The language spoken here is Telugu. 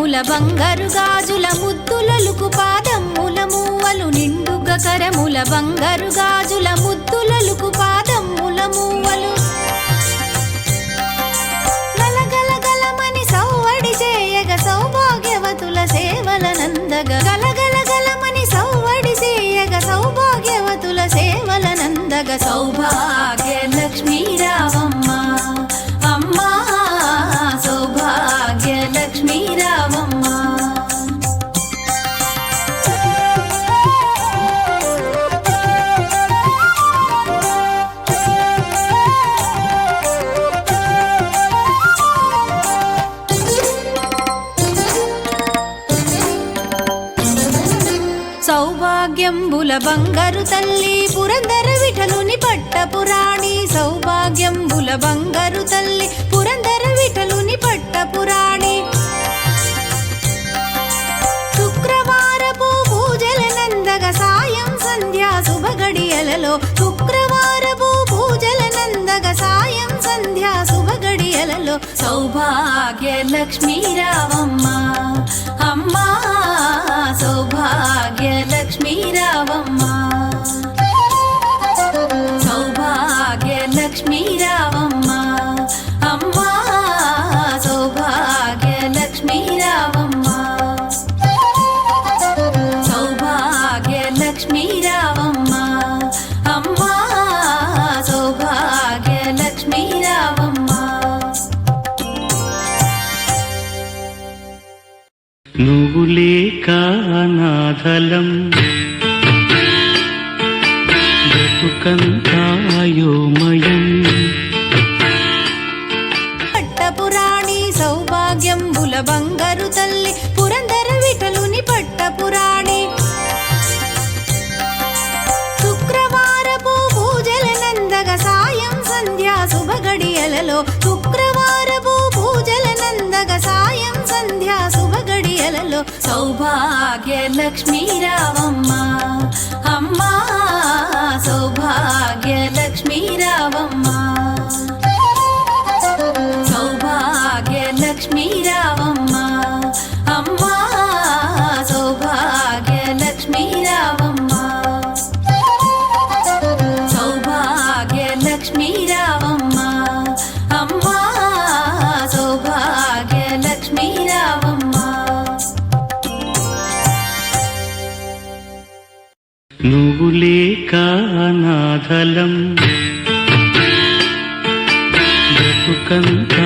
కరముల బంగారు గాజుల ముద్దులలుకు పాదమ్ముల మూవలు నిండుగ కరముల బంగారు గాజుల ముద్దులలుకు పాదమ్ముల మూవలు గలగలగలమని సౌవడి చేయగ సౌభాగ్యవతుల సేవల నందగ గలగలగలమని సౌవడి చేయగ సౌభాగ్యవతుల సేవల నందగ సౌభాగ్య లక్ష్మీ రావమ్మ అమ్మా సౌభాగ్య లక్ష్మీ రావమ్మ సౌభాగ్యంబుల బంగారు తల్లి పురందర విఠలుని పట్టపురాణి సౌభాగ్యంబుల బంగారు తల్లి పురందర విఠలుని పట్టపురాణి శుక్రవారపు పూజల నందగ సాయం సంధ్యా శుభగడియలలో శుక్రవారపు పూజల నందగ సాయం సంధ్యా శుభగడియలలో సౌభాగ్య లక్ష్మీ రావమ్మ అమ్మా సౌభాగ్య లక్ష్మీ రావమ్మ సౌభాగ్య లక్ష్మీ రావమ్మ అమ్మా సౌభాగ్య లక్ష్మీ రావమ్మ సౌభాగ్య లక్ష్మీ రావమ్మ అమ్మా సౌభాగ్య లక్ష్మీ రావమ్మ నువ్వు లేక అనాథలం బ్రతుకంతాయోమయం పట్టపురాణి సౌభాగ్యంబుల బంగారు తల్లి పురందర విఠలుని పట్టపురాణి శుక్రవారపు పూజల నందగ సాయం సంధ్యా శుభగడియలలో శుక్రవారపు పూజల నందగ సాయం సంధ్యా శుభగడియలలో సౌభాగ్య లక్ష్మీ రావమ్మ అమ్మా సౌభాగ్య లక్ష్మీ రావమ్మ సౌభాగ్య లక్ష్మీ రావమ్మ అమ్మా సౌభాగ్య లక్ష్మీ రావమ్మ సౌభాగ్య లక్ష్మీ రావమ్మ అమ్మా సౌభాగ్య లక్ష్మీ రావమ్మ నువ్వు లేక అనాథలం బ్రతుకంత